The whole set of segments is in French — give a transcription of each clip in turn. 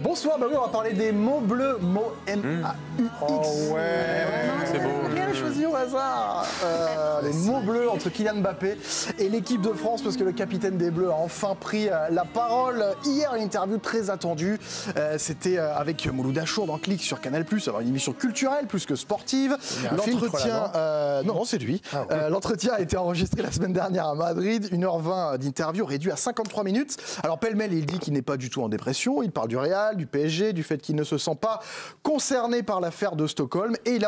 Bonsoir, bah oui, on va parler des mots bleus, mots M-A-U-X. Oh ouais, c'est beau. Rien n'est choisi au hasard. Les mots bleus entre Kylian Mbappé et l'équipe de France, parce que le capitaine des Bleus a enfin pris la parole hier, une interview très attendue. C'était avec Mouloud Achour dans Click sur Canal+, alors une émission culturelle plus que sportive. L'entretien, non, c'est lui. Ah, ouais. L'entretien a été enregistré la semaine dernière à Madrid, 1h20 d'interview réduit à 53 minutes. Alors pêle-mêle, il dit qu'il n'est pas du tout en dépression, il parle du Real, du PSG, du fait qu'il ne se sent pas concerné par l'affaire de Stockholm, et il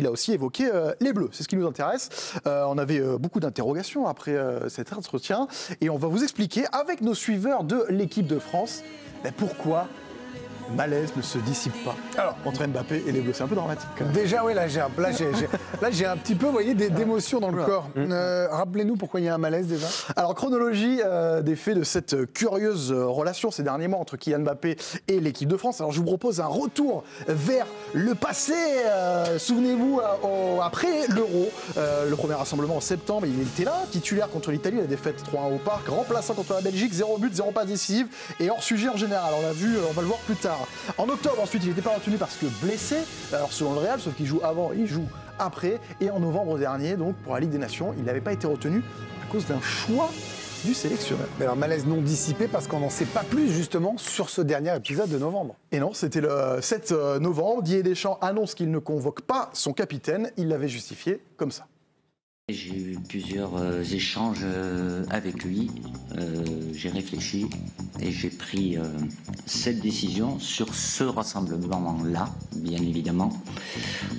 a aussi évoqué les Bleus, c'est ce qui nous intéresse. On avait beaucoup d'interrogations après cet entretien, et on va vous expliquer avec nos suiveurs de l'équipe de France pourquoi malaise ne se dissipe pas entre Mbappé et les Bleus. C'est un peu dramatique. Déjà, oui, là j'ai un petit peu, vous voyez, d'émotions dans le corps. Rappelez-nous pourquoi il y a un malaise déjà. Alors, chronologie des faits de cette curieuse relation ces derniers mois entre Kylian Mbappé et l'équipe de France. Alors, je vous propose un retour vers le passé. Souvenez-vous, après l'Euro, le premier rassemblement en septembre, il était là, titulaire contre l'Italie, la défaite 3-1 au Parc, remplaçant contre la Belgique, 0 but, 0 passe décisive et hors sujet en général. On l'a vu, on va le voir plus tard. En octobre, ensuite, il n'était pas retenu parce que blessé, alors selon le Real, sauf qu'il joue avant, il joue après. Et en novembre dernier, donc pour la Ligue des Nations, il n'avait pas été retenu à cause d'un choix du sélectionneur. Mais alors, malaise non dissipé parce qu'on n'en sait pas plus justement sur ce dernier épisode de novembre. Et non, c'était le 7 novembre. Didier Deschamps annonce qu'il ne convoque pas son capitaine. Il l'avait justifié comme ça. J'ai eu plusieurs échanges avec lui, j'ai réfléchi et j'ai pris cette décision sur ce rassemblement-là, bien évidemment,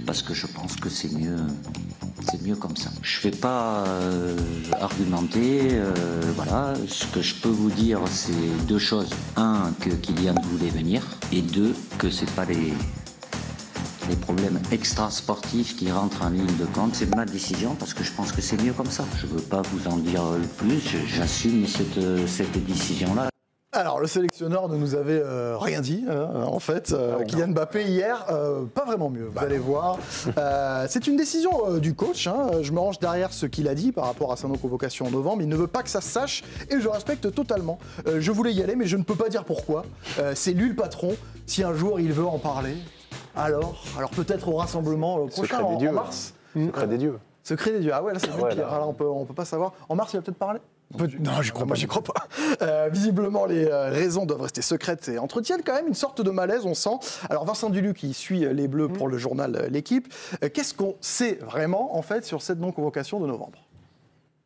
parce que je pense que c'est mieux comme ça. Je ne vais pas argumenter, voilà. Ce que je peux vous dire, c'est deux choses. Un, que Kylian voulait venir, et deux, que c'est pas les problèmes extra-sportifs qui rentrent en ligne de compte. C'est ma décision parce que je pense que c'est mieux comme ça. Je ne veux pas vous en dire plus, j'assume cette décision-là. Alors, le sélectionneur ne nous avait rien dit, en fait. Kylian Mbappé, hier, pas vraiment mieux, vous allez voir. C'est une décision du coach. Je me range derrière ce qu'il a dit par rapport à sa non-convocation en novembre. Il ne veut pas que ça se sache et je respecte totalement. Je voulais y aller, mais je ne peux pas dire pourquoi. C'est lui le patron. Si un jour il veut en parler, alors peut-être au rassemblement prochain en mars. Secret des dieux. Secret des dieux. Ah ouais, là c'est plus pire. Alors on peut pas savoir. En mars, il va peut-être parler. Non, j'y crois pas. Visiblement, les raisons doivent rester secrètes et entretiennent quand même une sorte de malaise, on sent. Alors, Vincent Duluc, qui suit les Bleus pour le journal L'Équipe, qu'est-ce qu'on sait vraiment, en fait, sur cette non-convocation de novembre ?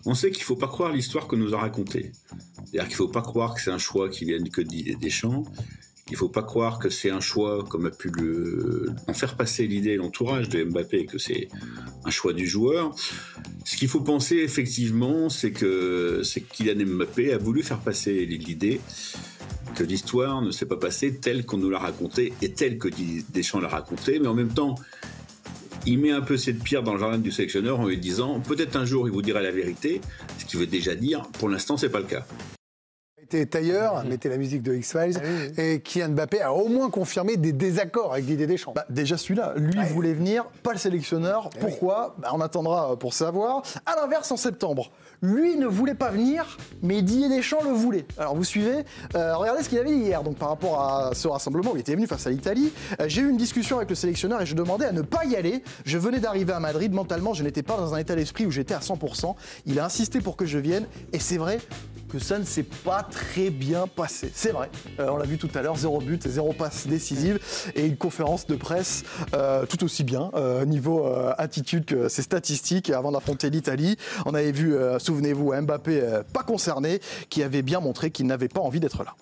On sait qu'il ne faut pas croire l'histoire qu'on nous a racontée. C'est-à-dire qu'il ne faut pas croire que c'est un choix qui vient que Didier Deschamps. Il ne faut pas croire que c'est un choix, comme a pu en faire passer l'idée l'entourage de Mbappé, que c'est un choix du joueur. Ce qu'il faut penser effectivement, c'est que Kylian Mbappé a voulu faire passer l'idée que l'histoire ne s'est pas passée telle qu'on nous l'a racontée et telle que Deschamps l'a racontée, mais en même temps, il met un peu cette pierre dans le jardin du sélectionneur en lui disant peut-être un jour il vous dira la vérité, ce qui veut déjà dire pour l'instant c'est pas le cas. Tailleur, mettez la musique de X-Files, et Kylian Mbappé a au moins confirmé des désaccords avec Didier Deschamps. Déjà celui-là, lui voulait venir, pas le sélectionneur. Pourquoi ? On attendra pour savoir. À l'inverse, en septembre, lui ne voulait pas venir, mais Didier Deschamps le voulait. Alors vous suivez, regardez ce qu'il avait dit hier, donc par rapport à ce rassemblement où il était venu face à l'Italie. J'ai eu une discussion avec le sélectionneur et je demandais à ne pas y aller. Je venais d'arriver à Madrid, mentalement je n'étais pas dans un état d'esprit où j'étais à 100%. Il a insisté pour que je vienne et c'est vrai que ça ne s'est pas très bien passé. C'est vrai, on l'a vu tout à l'heure, 0 but, 0 passe décisive et une conférence de presse tout aussi bien, niveau attitude que ses statistiques avant d'affronter l'Italie. On avait vu, souvenez-vous, Mbappé pas concerné, qui avait bien montré qu'il n'avait pas envie d'être là.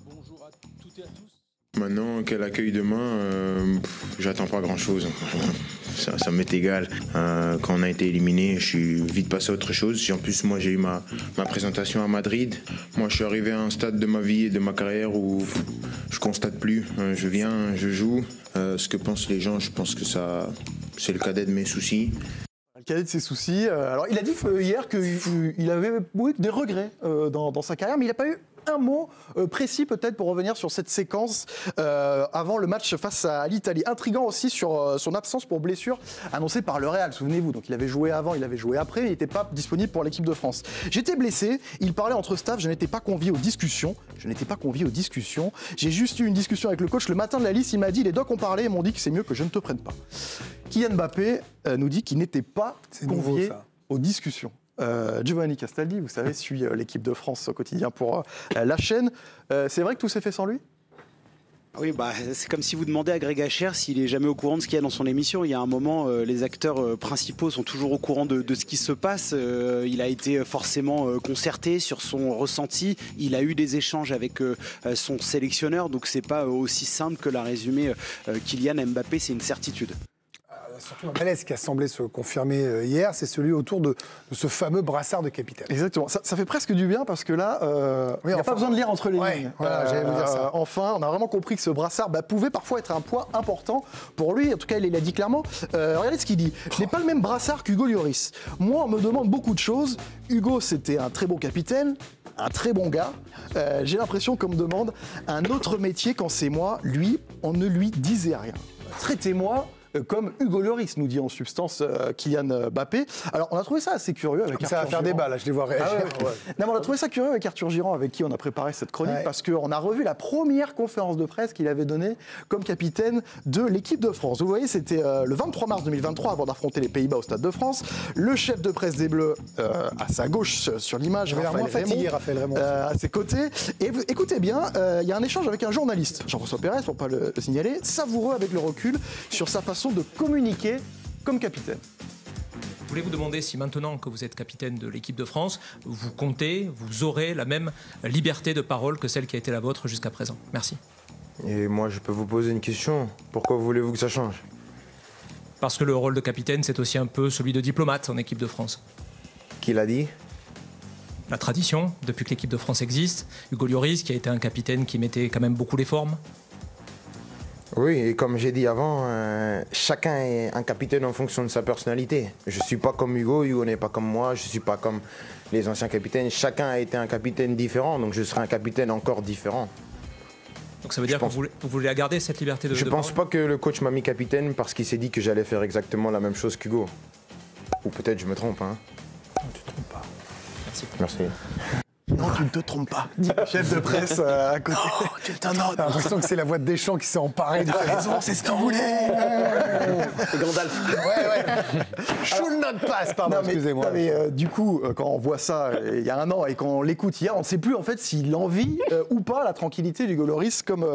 Bonjour à toutes et à tous. Maintenant, quel accueil demain, j'attends pas grand-chose. Ça m'est égal. Quand on a été éliminé, je suis vite passé à autre chose. Si en plus, moi, j'ai eu ma présentation à Madrid. Moi, je suis arrivé à un stade de ma vie et de ma carrière où je constate plus. Je viens, je joue. Ce que pensent les gens, je pense que c'est le cadet de mes soucis. Le cadet de ses soucis. Alors, il a dit hier qu'il avait des regrets dans sa carrière, mais il n'a pas eu Un mot précis peut-être pour revenir sur cette séquence avant le match face à l'Italie. Intriguant aussi sur son absence pour blessure annoncée par le Real, souvenez-vous. Donc il avait joué avant, il avait joué après, il n'était pas disponible pour l'équipe de France. J'étais blessé, il parlait entre staff, je n'étais pas convié aux discussions. J'ai juste eu une discussion avec le coach le matin de la liste, il m'a dit, les docs ont parlé et m'ont dit que c'est mieux que je ne te prenne pas. Kylian Mbappé nous dit qu'il n'était pas convié aux discussions. Giovanni Castaldi, vous savez, suit l'équipe de France au quotidien pour la chaîne. C'est vrai que tout s'est fait sans lui ? Oui, c'est comme si vous demandez à Greg Hacher s'il est jamais au courant de ce qu'il y a dans son émission. Il y a un moment, les acteurs principaux sont toujours au courant de ce qui se passe. Il a été forcément concerté sur son ressenti. Il a eu des échanges avec son sélectionneur, donc c'est pas aussi simple que l'a résumé Kylian Mbappé, c'est une certitude. Surtout un malaise qui a semblé se confirmer hier, c'est celui autour de ce fameux brassard de capitaine. Exactement, ça fait presque du bien parce que là, il n'y a pas besoin de lire entre les lignes. Voilà, j'allais vous dire ça. Enfin, on a vraiment compris que ce brassard pouvait parfois être un poids important pour lui. En tout cas, il l'a dit clairement. Regardez ce qu'il dit. Je n'ai pas le même brassard qu'Hugo Lloris. Moi, on me demande beaucoup de choses. Hugo, c'était un très bon capitaine, un très bon gars. J'ai l'impression qu'on me demande un autre métier quand c'est moi. Lui, on ne lui disait rien. Traitez-moi comme Hugo Lloris, nous dit en substance Kylian Mbappé. Alors, on a trouvé ça assez curieux avec Arthur Ça va faire débat, là, je les vois réagir. Non, mais on a trouvé ça curieux avec Arthur Girand, avec qui on a préparé cette chronique, parce qu'on a revu la première conférence de presse qu'il avait donnée comme capitaine de l'équipe de France. Vous voyez, c'était le 23 mars 2023, avant d'affronter les Pays-Bas au Stade de France. Le chef de presse des Bleus, à sa gauche sur l'image, Raphaël Raymond, à ses côtés. Et écoutez bien, il y a un échange avec un journaliste, Jean-François Pérez, pour ne pas le signaler, savoureux avec le recul, sur sa façon de communiquer comme capitaine. Je voulais vous demander si maintenant que vous êtes capitaine de l'équipe de France, vous comptez, vous aurez la même liberté de parole que celle qui a été la vôtre jusqu'à présent. Merci. Et moi, je peux vous poser une question. Pourquoi voulez-vous que ça change ? Parce que le rôle de capitaine, c'est aussi un peu celui de diplomate en équipe de France. Qui l'a dit ? La tradition, depuis que l'équipe de France existe. Hugo Lloris, qui a été un capitaine qui mettait quand même beaucoup les formes. Oui, et comme j'ai dit avant, chacun est un capitaine en fonction de sa personnalité. Je ne suis pas comme Hugo, Hugo n'est pas comme moi, je ne suis pas comme les anciens capitaines. Chacun a été un capitaine différent, donc je serai un capitaine encore différent. Donc ça veut dire que vous voulez garder cette liberté de Je ne pense pas que le coach m'a mis capitaine parce qu'il s'est dit que j'allais faire exactement la même chose qu'Hugo. Ou peut-être je me trompe. Hein. Non, tu ne te trompes pas. Merci. Non, tu ne te trompes pas, dit le chef de presse à côté. Oh, j'ai l'impression que c'est la voix de Deschamps qui s'est emparée de raison, c'est ce qu'il voulait. Et Gandalf. Should not pass, pardon, excusez-moi. Du coup, quand on voit ça il y a un an et quand on l'écoute hier, on ne sait plus en fait s'il envie ou pas la tranquillité d'Hugo Lloris comme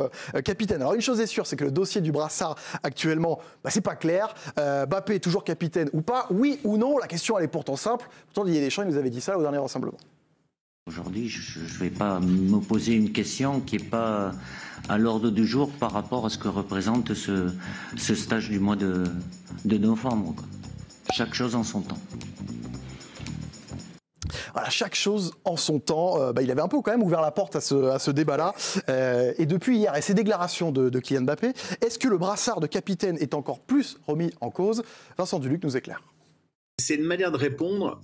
capitaine. Alors une chose est sûre, c'est que le dossier du brassard actuellement, c'est pas clair. Mbappé est toujours capitaine ou pas, oui ou non. La question elle est pourtant simple. Pourtant Didier Deschamps il nous avait dit ça au dernier rassemblement. Aujourd'hui, je ne vais pas me poser une question qui n'est pas à l'ordre du jour par rapport à ce que représente ce stage du mois de novembre. Chaque chose en son temps. Voilà, chaque chose en son temps. Il avait un peu quand même ouvert la porte à ce débat-là. Et depuis hier, et ces déclarations de Kylian Mbappé, est-ce que le brassard de capitaine est encore plus remis en cause ? Vincent Duluc nous éclaire. C'est une manière de répondre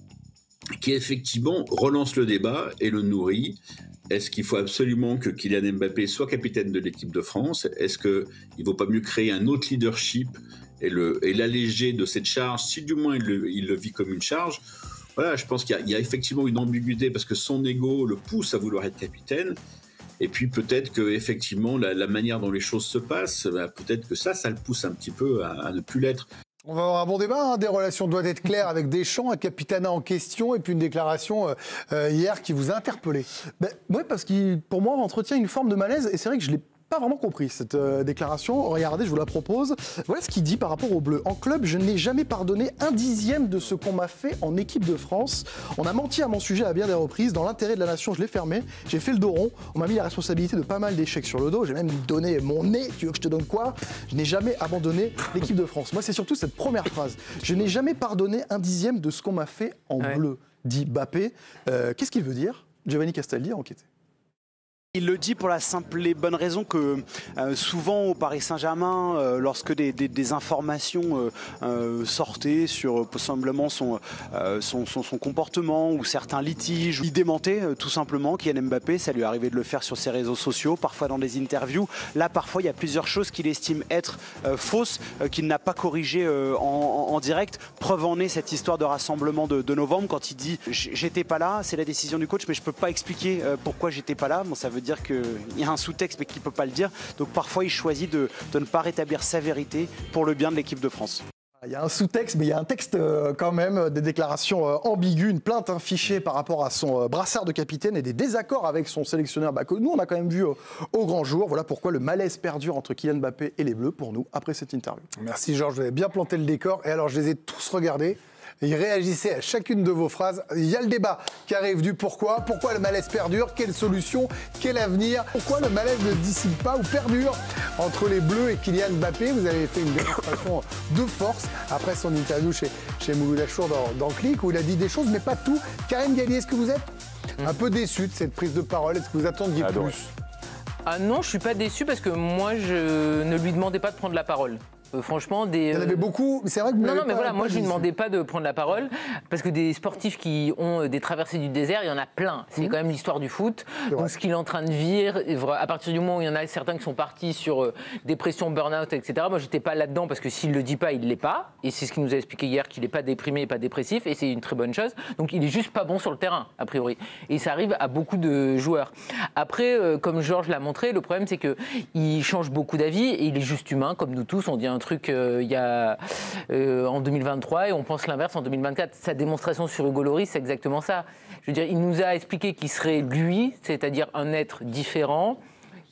qui effectivement relance le débat et le nourrit. Est-ce qu'il faut absolument que Kylian Mbappé soit capitaine de l'équipe de France ? Est-ce qu'il ne vaut pas mieux créer un autre leadership et l'alléger de cette charge, si du moins il le vit comme une charge ? Voilà, je pense qu'il y a effectivement une ambiguïté parce que son ego le pousse à vouloir être capitaine. Et puis peut-être que effectivement la manière dont les choses se passent, peut-être que ça le pousse un petit peu à ne plus l'être. On va avoir un bon débat, des relations doivent être claires avec Deschamps, un capitanat en question et puis une déclaration hier qui vous a interpellé. Oui, parce qu'il, pour moi, entretient une forme de malaise et c'est vrai que je l'ai pas vraiment compris cette déclaration. Regardez, je vous la propose. Voilà ce qu'il dit par rapport aux Bleus. En club, je n'ai jamais pardonné un dixième de ce qu'on m'a fait en équipe de France. On a menti à mon sujet à bien des reprises. Dans l'intérêt de la nation, je l'ai fermé. J'ai fait le dos rond. On m'a mis la responsabilité de pas mal d'échecs sur le dos. J'ai même donné mon nez. Tu veux que je te donne quoi ? Je n'ai jamais abandonné l'équipe de France. Moi, c'est surtout cette première phrase. Je n'ai jamais pardonné un dixième de ce qu'on m'a fait en bleu, dit Mbappé. Qu'est-ce qu'il veut dire ? Giovanni Castaldi a enquêté. Il le dit pour la simple et bonne raison que souvent au Paris Saint-Germain, lorsque des informations sortaient sur possiblement son comportement ou certains litiges, il démentait tout simplement Kylian Mbappé. Ça lui est arrivé de le faire sur ses réseaux sociaux, parfois dans des interviews. Là, parfois, il y a plusieurs choses qu'il estime être fausses, qu'il n'a pas corrigées en direct. Preuve en est cette histoire de rassemblement de novembre, quand il dit « j'étais pas là, c'est la décision du coach, mais je peux pas expliquer pourquoi j'étais pas là ». Bon, ça veut dire qu'il y a un sous-texte mais qu'il ne peut pas le dire. Donc parfois il choisit de ne pas rétablir sa vérité pour le bien de l'équipe de France. Il y a un sous-texte, mais il y a un texte quand même, des déclarations ambiguës, une plainte fichée par rapport à son brassard de capitaine et des désaccords avec son sélectionneur que nous on a quand même vu au grand jour. Voilà pourquoi le malaise perdure entre Kylian Mbappé et les Bleus pour nous après cette interview. Merci Georges, vous avez bien planté le décor. Et alors je les ai tous regardés. Et réagissez à chacune de vos phrases. Il y a le débat qui arrive du pourquoi. Pourquoi le malaise perdure? Quelle solution? Quel avenir? Pourquoi le malaise ne dissipe pas ou perdure entre les Bleus et Kylian Mbappé? Vous avez fait une démonstration de force après son interview chez Mouloud Achour dans Click, où il a dit des choses, mais pas tout. Karine Galli, est-ce que vous êtes un peu déçu de cette prise de parole? Est-ce que vous attendiez plus? Ah non, je ne suis pas déçu parce que moi, je ne lui demandais pas de prendre la parole. Franchement, il y en avait beaucoup, mais c'est vrai que vous Non, mais voilà, moi je ne lui demandais pas de prendre la parole, parce que des sportifs qui ont des traversées du désert, il y en a plein. C'est quand même l'histoire du foot. Donc ce qu'il est en train de vivre, à partir du moment où il y en a certains qui sont partis sur dépression, burn-out, etc., moi j'étais pas là-dedans, parce que s'il ne le dit pas, il ne l'est pas. Et c'est ce qu'il nous a expliqué hier, qu'il n'est pas déprimé et pas dépressif, et c'est une très bonne chose. Donc il est juste pas bon sur le terrain, a priori. Et ça arrive à beaucoup de joueurs. Après, comme Georges l'a montré, le problème c'est qu'il change beaucoup d'avis, et il est juste humain, comme nous tous. On dit un truc il y a en 2023 et on pense l'inverse en 2024. Sa démonstration sur Hugo Lloris, c'est exactement ça. Je veux dire, il nous a expliqué qu'il serait lui, c'est-à-dire un être différent,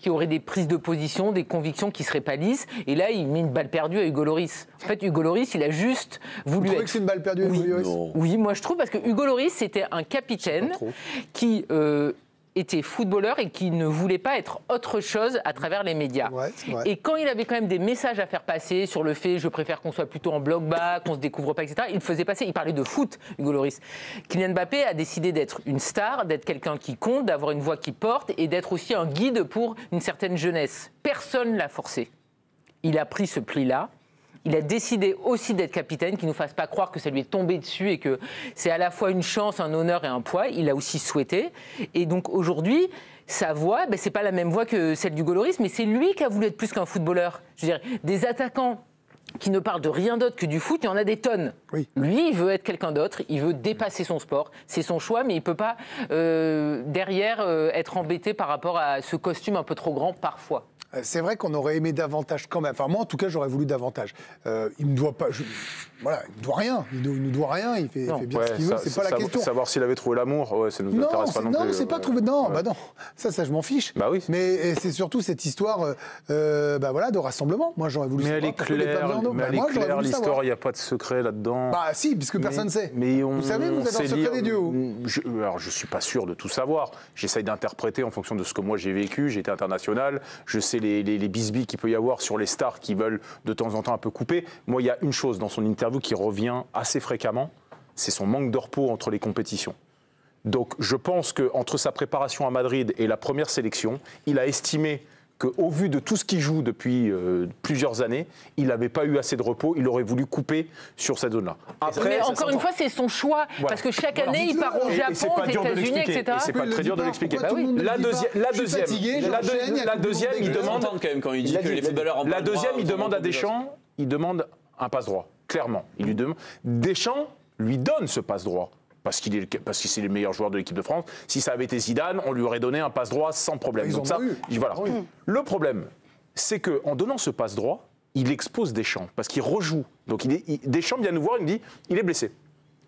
qui aurait des prises de position, des convictions qui seraient pas lisses. Et là, il met une balle perdue à Hugo Lloris. En fait, Hugo Lloris, il a juste voulu. Vous trouvez que c'est une balle perdue à Hugo Lloris? Oui, moi je trouve, parce que Hugo Lloris, c'était un capitaine qui était footballeur et qui ne voulait pas être autre chose à travers les médias. Ouais, et quand il avait quand même des messages à faire passer sur le fait, je préfère qu'on soit plutôt en bloc bas, qu'on se découvre pas, etc., il le faisait passer, il parlait de foot, Hugo Lloris. Kylian Mbappé a décidé d'être une star, d'être quelqu'un qui compte, d'avoir une voix qui porte et d'être aussi un guide pour une certaine jeunesse. Personne ne l'a forcé. Il a pris ce pli-là. Il a décidé aussi d'être capitaine, qu'il ne nous fasse pas croire que ça lui est tombé dessus et que c'est à la fois une chance, un honneur et un poids. Il l'a aussi souhaité. Et donc aujourd'hui, sa voix, ce n'est pas la même voix que celle d'Hugo Lloris, mais c'est lui qui a voulu être plus qu'un footballeur. Je veux dire, des attaquants qui ne parlent de rien d'autre que du foot, il y en a des tonnes. Oui. Lui, il veut être quelqu'un d'autre, il veut dépasser son sport. C'est son choix, mais il ne peut pas, derrière, être embêté par rapport à ce costume un peu trop grand parfois. C'est vrai qu'on aurait aimé davantage quand même. Enfin, moi, en tout cas, j'aurais voulu davantage. Il ne doit pas. Voilà, il ne doit rien. Il ne doit rien. Il fait bien ce qu'il veut. C'est pas la question. Savoir s'il avait trouvé l'amour, ça nous intéresse pas non plus. Non, c'est pas trouvé. Non, bah non. Ça, je m'en fiche. Bah oui. Mais c'est surtout cette histoire, de rassemblement. Moi, j'aurais voulu. Mais elle est claire. Mais elle est claire. L'histoire, il n'y a pas de secret là-dedans. Bah si, puisque personne ne sait. Mais vous savez, vous êtes dans le secret des dieux. Alors, je suis pas sûr de tout savoir. J'essaye d'interpréter en fonction de ce que moi j'ai vécu. J'ai été international. Je sais les bisbilles qu'il peut y avoir sur les stars qui veulent de temps en temps un peu couper. Moi, il y a une chose dans son interview qui revient assez fréquemment, c'est son manque de repos entre les compétitions. Donc je pense qu'entre sa préparation à Madrid et la première sélection, il a estimé qu'au vu de tout ce qu'il joue depuis plusieurs années, il n'avait pas eu assez de repos, il aurait voulu couper sur cette zone-là. Mais encore une fois, c'est son choix, parce que chaque année, il part au Japon, aux États-Unis, etc. C'est pas très dur de l'expliquer. La deuxième, il demande quand même quand il dit que les footballeurs en parlent. La deuxième, il demande à Deschamps, il demande un passe-droit, clairement. Il lui demande. Deschamps lui donne ce passe-droit. Parce que c'est le meilleur joueur de l'équipe de France. Si ça avait été Zidane, on lui aurait donné un passe-droit sans problème. Donc ça, voilà. Oui. Le problème, c'est qu'en donnant ce passe-droit, il expose Deschamps, parce qu'il rejoue. Donc Deschamps vient nous voir, il me dit, il est blessé.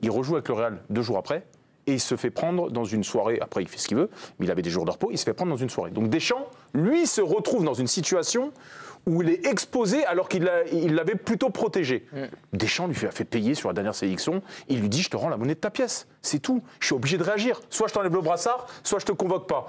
Il rejoue avec le Real 2 jours après, et il se fait prendre dans une soirée. Après, il fait ce qu'il veut, mais il avait des jours de repos, il se fait prendre dans une soirée. Donc Deschamps, lui, se retrouve dans une situation où il est exposé alors qu'il l'avait plutôt protégé. Deschamps lui a fait payer sur la dernière sélection, il lui dit, je te rends la monnaie de ta pièce, c'est tout, je suis obligé de réagir, soit je t'enlève le brassard, soit je te convoque pas.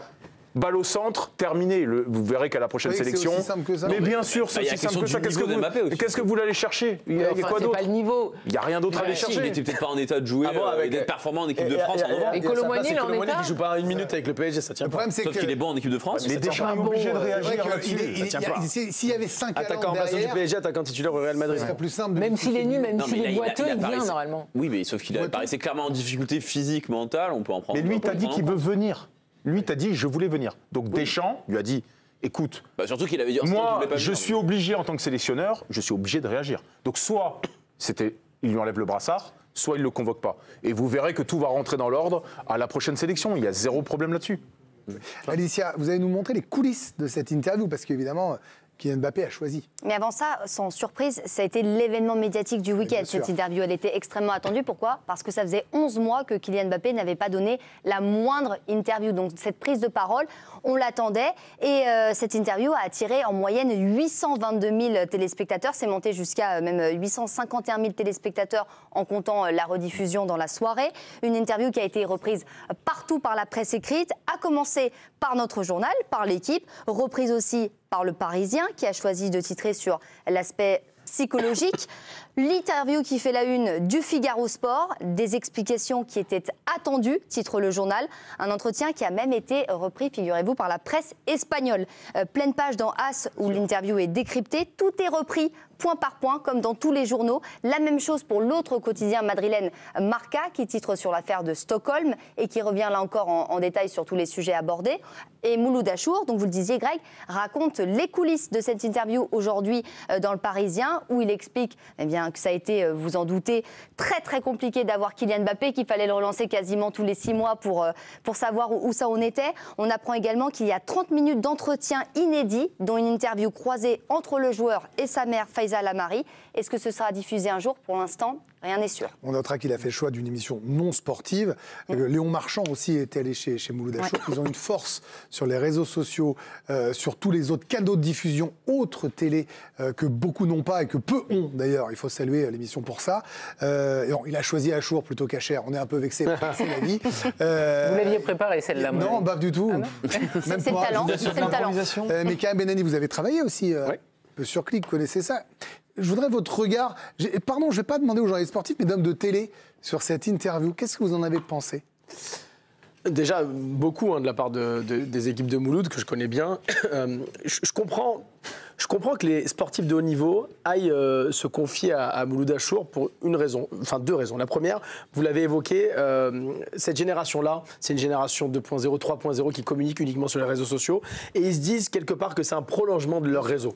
balle au centre, terminé. Vous verrez qu'à la prochaine sélection. C'est aussi simple que ça. Mais bien sûr, c'est aussi simple que ça. Qu'est-ce que vous voulez aller chercher? Il y a quoi d'autre? Pas le niveau. Il n'y a rien d'autre à aller chercher. Il n'était peut-être pas en état de jouer, d'être performant en équipe de France en novembre. Et Colomboigny, il est en état. Il joue pas une minute avec le PSG, ça tient pas. Sauf qu'il est bon en équipe de France. Mais Deschamps est obligé de réagir là-dessus. S'il y avait 5 attaquant remplaçant du PSG, attaquant titulaire au Real Madrid. Ce serait plus simple. Même s'il est nul, même s'il est boiteux, il vient normalement. Oui, mais sauf qu'il paraissait clairement en difficulté physique, mentale, on peut en prendre. Mais lui, t'as dit qu'il veut venir. Lui, t'as dit, je voulais venir. Donc Deschamps lui a dit, écoute, surtout qu'il avait dit, moi, je suis obligé en tant que sélectionneur, je suis obligé de réagir. Donc soit il lui enlève le brassard, soit il ne le convoque pas. Et vous verrez que tout va rentrer dans l'ordre à la prochaine sélection. Il y a zéro problème là-dessus. Alicia, vous allez nous montrer les coulisses de cette interview, parce qu'évidemment, Kylian Mbappé a choisi. Mais avant ça, sans surprise, ça a été l'événement médiatique du week-end. Cette interview, elle était extrêmement attendue. Pourquoi? Parce que ça faisait 11 mois que Kylian Mbappé n'avait pas donné la moindre interview. Donc cette prise de parole, on l'attendait. Et cette interview a attiré en moyenne 822 000 téléspectateurs. C'est monté jusqu'à même 851 000 téléspectateurs en comptant la rediffusion dans la soirée. Une interview qui a été reprise partout par la presse écrite, à commencer par notre journal, par l'équipe, reprise aussi par le Parisien, qui a choisi de titrer sur l'aspect psychologique. L'interview qui fait la une du Figaro Sport, des explications qui étaient attendues, titre le journal. Un entretien qui a même été repris, figurez-vous, par la presse espagnole. Pleine page dans As, où l'interview est décryptée. Tout est repris point par point, comme dans tous les journaux. La même chose pour l'autre quotidien madrilène Marca, qui titre sur l'affaire de Stockholm et qui revient là encore en détail sur tous les sujets abordés. Et Mouloud Achour, donc vous le disiez Greg, raconte les coulisses de cette interview aujourd'hui dans le Parisien, où il explique que ça a été, vous en doutez, très très compliqué d'avoir Kylian Mbappé, qu'il fallait le relancer quasiment tous les 6 mois pour savoir où ça en était. On apprend également qu'il y a 30 minutes d'entretien inédit, dont une interview croisée entre le joueur et sa mère, Faiza Lamari. Est-ce que ce sera diffusé un jour? Pour l'instant, rien n'est sûr. On notera qu'il a fait le choix d'une émission non sportive. Léon Marchand aussi était allé chez Mouloud Achour. Ils ont une force sur les réseaux sociaux, sur tous les autres canaux de diffusion, autres télé, que beaucoup n'ont pas et que peu ont d'ailleurs. Il faut saluer l'émission pour ça. Il a choisi Achour plutôt qu'Acher. On est un peu vexés, c'est la vie. Vous l'aviez préparé celle-là? Non, pas du tout. Même c'est le talent. C'est le talent. Mais Karim Benani, vous avez travaillé aussi sur Click, vous connaissez ça. Je voudrais votre regard. Pardon, je ne vais pas demander aux journalistes sportifs, mais d'hommes de télé, sur cette interview. Qu'est-ce que vous en avez pensé? Déjà, beaucoup de la part des équipes de Mouloud, que je connais bien. Je comprends que les sportifs de haut niveau aillent se confier à Mouloud Achour pour une raison, enfin 2 raisons. La première, vous l'avez évoqué, cette génération-là, c'est une génération 2.0, 3.0 qui communique uniquement sur les réseaux sociaux. Et ils se disent quelque part que c'est un prolongement de leur réseau.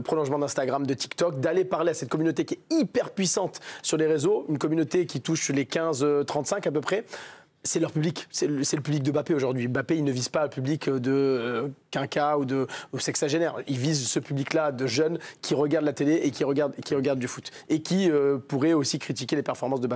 Prolongement d'Instagram, de TikTok, d'aller parler à cette communauté qui est hyper puissante sur les réseaux, une communauté qui touche les 15-35 à peu près. C'est leur public, c'est le public de Mbappé aujourd'hui. Mbappé, il ne vise pas le public de quinca ou de sexagénaire. Il vise ce public-là de jeunes qui regardent la télé et qui regardent du foot. Et qui pourraient aussi critiquer les performances de Mbappé.